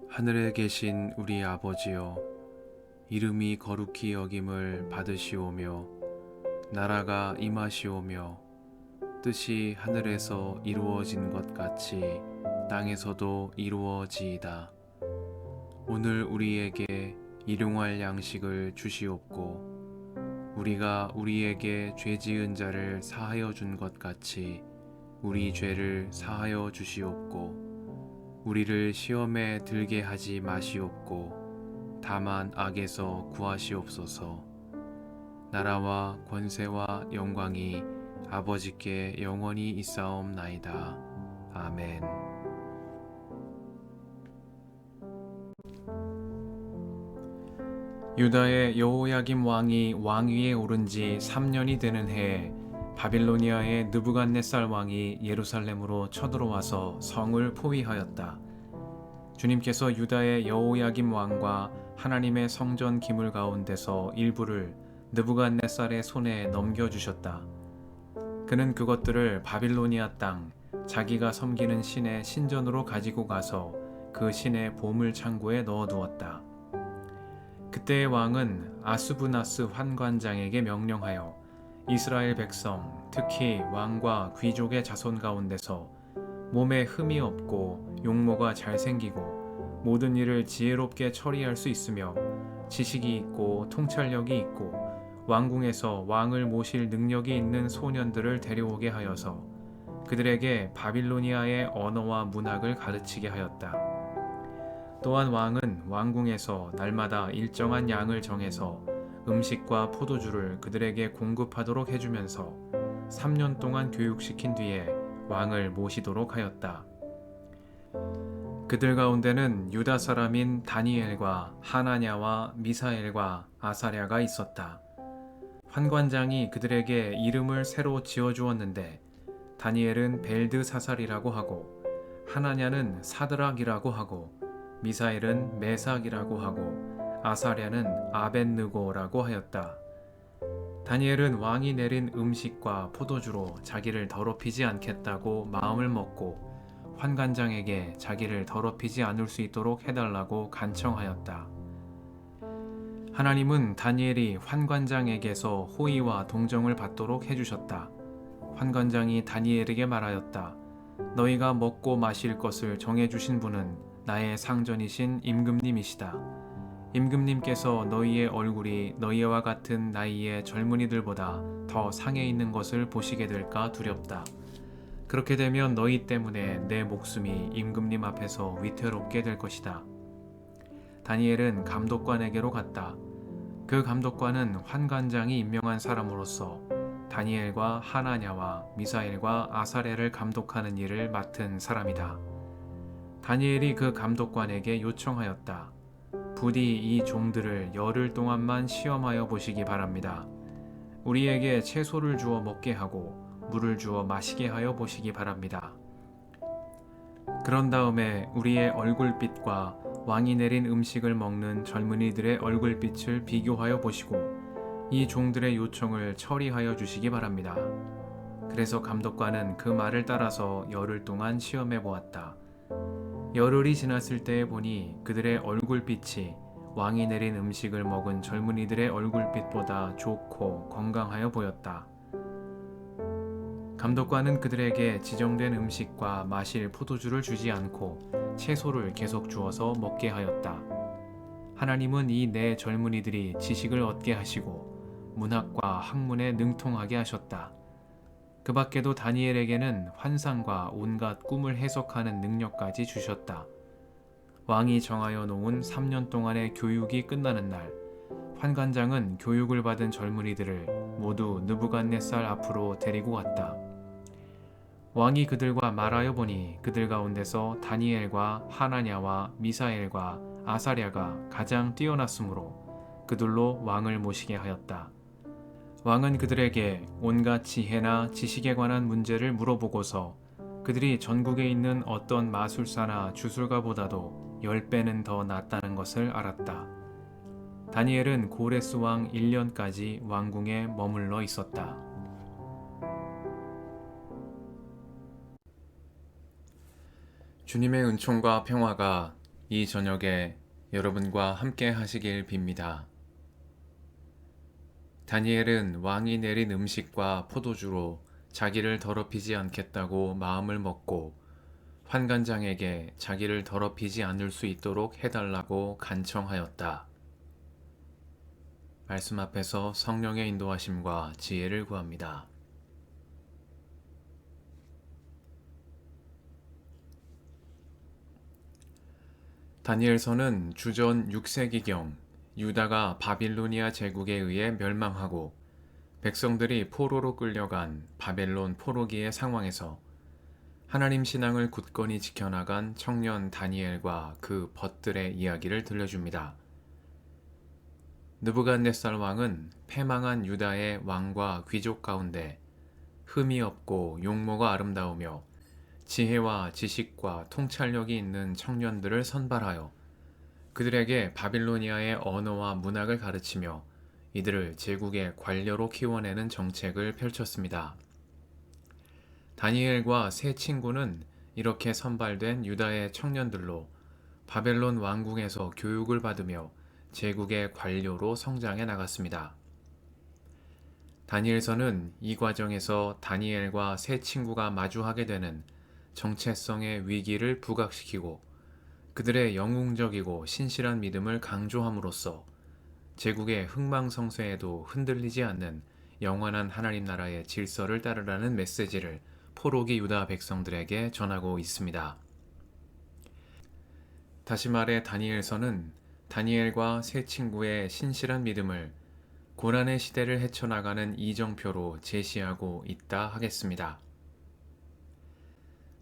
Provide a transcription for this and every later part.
하늘에 계신 우리 아버지여, 이름이 거룩히 여김을 받으시오며 나라가 임하시오며 뜻이 하늘에서 이루어진 것 같이 땅에서도 이루어지이다. 오늘 우리에게 일용할 양식을 주시옵고 우리가 우리에게 죄 지은 자를 사하여 준 것 같이 우리 죄를 사하여 주시옵고 우리를 시험에 들게 하지 마시옵고 다만 악에서 구하시옵소서. 나라와 권세와 영광이 아버지께 영원히 있사옵나이다. 아멘. 유다의 여호야김 왕이 왕위에 오른 지 3년이 되는 해에 바빌로니아의 느부갓네살 왕이 예루살렘으로 쳐들어와서 성을 포위하였다. 주님께서 유다의 여호야김 왕과 하나님의 성전 기물 가운데서 일부를 느부갓네살의 손에 넘겨주셨다. 그는 그것들을 바빌로니아 땅, 자기가 섬기는 신의 신전으로 가지고 가서 그 신의 보물 창고에 넣어두었다. 그때의 왕은 아수부나스 환관장에게 명령하여 이스라엘 백성, 특히 왕과 귀족의 자손 가운데서 몸에 흠이 없고 용모가 잘생기고 모든 일을 지혜롭게 처리할 수 있으며 지식이 있고 통찰력이 있고 왕궁에서 왕을 모실 능력이 있는 소년들을 데려오게 하여서 그들에게 바빌로니아의 언어와 문학을 가르치게 하였다. 또한 왕은 왕궁에서 날마다 일정한 양을 정해서 음식과 포도주를 그들에게 공급하도록 해주면서 3년 동안 교육시킨 뒤에 왕을 모시도록 하였다. 그들 가운데는 유다 사람인 다니엘과 하나냐와 미사엘과 아사랴가 있었다. 환관장이 그들에게 이름을 새로 지어주었는데 다니엘은 벨드사살이라고 하고 하나냐는 사드락이라고 하고 미사엘은 메삭이라고 하고 아사랴는 아벳느고라고 하였다. 다니엘은 왕이 내린 음식과 포도주로 자기를 더럽히지 않겠다고 마음을 먹고 환관장에게 자기를 더럽히지 않을 수 있도록 해달라고 간청하였다. 하나님은 다니엘이 환관장에게서 호의와 동정을 받도록 해주셨다. 환관장이 다니엘에게 말하였다. 너희가 먹고 마실 것을 정해주신 분은 나의 상전이신 임금님이시다. 임금님께서 너희의 얼굴이 너희와 같은 나이의 젊은이들보다 더 상해 있는 것을 보시게 될까 두렵다. 그렇게 되면 너희 때문에 내 목숨이 임금님 앞에서 위태롭게 될 것이다. 다니엘은 감독관에게로 갔다. 그 감독관은 환관장이 임명한 사람으로서 다니엘과 하나냐와 미사엘과 아사랴를 감독하는 일을 맡은 사람이다. 다니엘이 그 감독관에게 요청하였다. 부디 이 종들을 열흘 동안만 시험하여 보시기 바랍니다. 우리에게 채소를 주어 먹게 하고 물을 주어 마시게 하여 보시기 바랍니다. 그런 다음에 우리의 얼굴빛과 왕이 내린 음식을 먹는 젊은이들의 얼굴빛을 비교하여 보시고 이 종들의 요청을 처리하여 주시기 바랍니다. 그래서 감독관은 그 말을 따라서 열흘 동안 시험해 보았다. 열흘이 지났을 때에 보니 그들의 얼굴빛이 왕이 내린 음식을 먹은 젊은이들의 얼굴빛보다 좋고 건강하여 보였다. 감독관은 그들에게 지정된 음식과 마실 포도주를 주지 않고 채소를 계속 주어서 먹게 하였다. 하나님은 이 네 젊은이들이 지식을 얻게 하시고 문학과 학문에 능통하게 하셨다. 그 밖에도 다니엘에게는 환상과 온갖 꿈을 해석하는 능력까지 주셨다. 왕이 정하여 놓은 3년 동안의 교육이 끝나는 날, 환관장은 교육을 받은 젊은이들을 모두 느부갓네살 앞으로 데리고 왔다. 왕이 그들과 말하여 보니 그들 가운데서 다니엘과 하나냐와 미사엘과 아사랴가 가장 뛰어났으므로 그들로 왕을 모시게 하였다. 왕은 그들에게 온갖 지혜나 지식에 관한 문제를 물어보고서 그들이 전국에 있는 어떤 마술사나 주술가보다도 10배는 더 낫다는 것을 알았다. 다니엘은 고레스 왕 1년까지 왕궁에 머물러 있었다. 주님의 은총과 평화가 이 저녁에 여러분과 함께 하시길 빕니다. 다니엘은 왕이 내린 음식과 포도주로 자기를 더럽히지 않겠다고 마음을 먹고 환관장에게 자기를 더럽히지 않을 수 있도록 해달라고 간청하였다. 말씀 앞에서 성령의 인도하심과 지혜를 구합니다. 다니엘서는 주전 6세기경 유다가 바빌로니아 제국에 의해 멸망하고 백성들이 포로로 끌려간 바벨론 포로기의 상황에서 하나님 신앙을 굳건히 지켜나간 청년 다니엘과 그 벗들의 이야기를 들려줍니다. 느부갓네살 왕은 패망한 유다의 왕과 귀족 가운데 흠이 없고 용모가 아름다우며 지혜와 지식과 통찰력이 있는 청년들을 선발하여 그들에게 바빌로니아의 언어와 문학을 가르치며 이들을 제국의 관료로 키워내는 정책을 펼쳤습니다. 다니엘과 세 친구는 이렇게 선발된 유다의 청년들로 바벨론 왕궁에서 교육을 받으며 제국의 관료로 성장해 나갔습니다. 다니엘서는 이 과정에서 다니엘과 세 친구가 마주하게 되는 정체성의 위기를 부각시키고 그들의 영웅적이고 신실한 믿음을 강조함으로써 제국의 흥망성쇠에도 흔들리지 않는 영원한 하나님 나라의 질서를 따르라는 메시지를 포로기 유다 백성들에게 전하고 있습니다. 다시 말해 다니엘서는 다니엘과 세 친구의 신실한 믿음을 고난의 시대를 헤쳐나가는 이정표로 제시하고 있다 하겠습니다.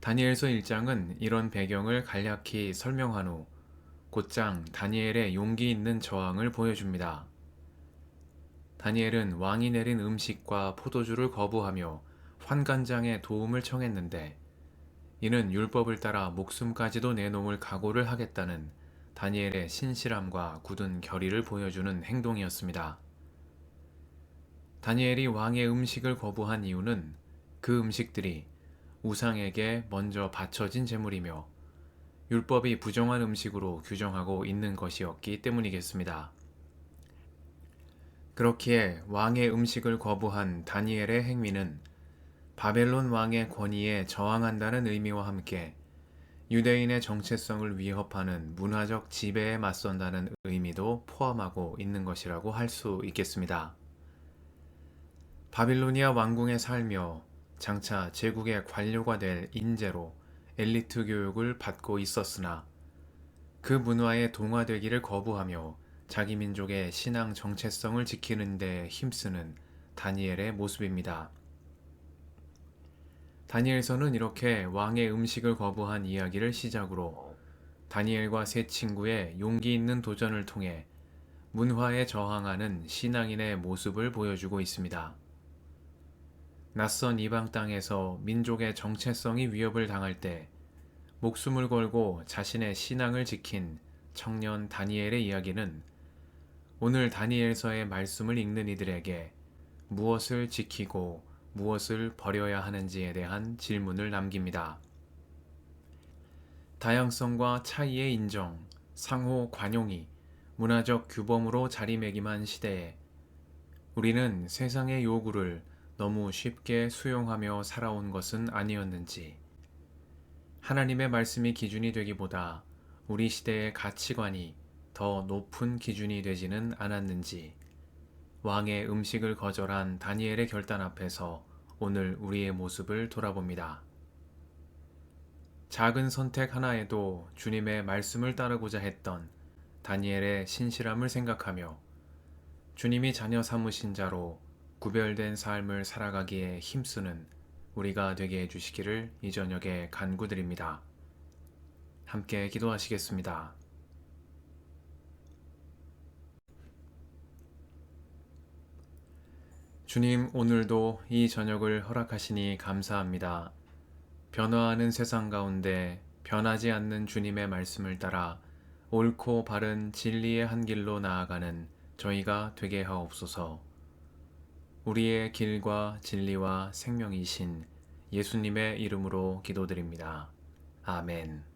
다니엘서 1장은 이런 배경을 간략히 설명한 후 곧장 다니엘의 용기 있는 저항을 보여줍니다. 다니엘은 왕이 내린 음식과 포도주를 거부하며 환관장의 도움을 청했는데 이는 율법을 따라 목숨까지도 내놓을 각오를 하겠다는 다니엘의 신실함과 굳은 결의를 보여주는 행동이었습니다. 다니엘이 왕의 음식을 거부한 이유는 그 음식들이 우상에게 먼저 바쳐진 제물이며 율법이 부정한 음식으로 규정하고 있는 것이었기 때문이겠습니다. 그렇기에 왕의 음식을 거부한 다니엘의 행위는 바벨론 왕의 권위에 저항한다는 의미와 함께 유대인의 정체성을 위협하는 문화적 지배에 맞선다는 의미도 포함하고 있는 것이라고 할 수 있겠습니다. 바빌로니아 왕궁에 살며 장차 제국의 관료가 될 인재로 엘리트 교육을 받고 있었으나 그 문화에 동화되기를 거부하며 자기 민족의 신앙 정체성을 지키는 데 힘쓰는 다니엘의 모습입니다. 다니엘서는 이렇게 왕의 음식을 거부한 이야기를 시작으로 다니엘과 세 친구의 용기 있는 도전을 통해 문화에 저항하는 신앙인의 모습을 보여주고 있습니다. 낯선 이방 땅에서 민족의 정체성이 위협을 당할 때 목숨을 걸고 자신의 신앙을 지킨 청년 다니엘의 이야기는 오늘 다니엘서의 말씀을 읽는 이들에게 무엇을 지키고 무엇을 버려야 하는지에 대한 질문을 남깁니다. 다양성과 차이의 인정, 상호 관용이 문화적 규범으로 자리매김한 시대에 우리는 세상의 요구를 너무 쉽게 수용하며 살아온 것은 아니었는지, 하나님의 말씀이 기준이 되기보다 우리 시대의 가치관이 더 높은 기준이 되지는 않았는지, 왕의 음식을 거절한 다니엘의 결단 앞에서 오늘 우리의 모습을 돌아봅니다. 작은 선택 하나에도 주님의 말씀을 따르고자 했던 다니엘의 신실함을 생각하며 주님이 자녀 삼으신 자로 구별된 삶을 살아가기에 힘쓰는 우리가 되게 해주시기를 이 저녁에 간구드립니다. 함께 기도하시겠습니다. 주님, 오늘도 이 저녁을 허락하시니 감사합니다. 변화하는 세상 가운데 변하지 않는 주님의 말씀을 따라 옳고 바른 진리의 한 길로 나아가는 저희가 되게 하옵소서. 우리의 길과 진리와 생명이신 예수님의 이름으로 기도드립니다. 아멘.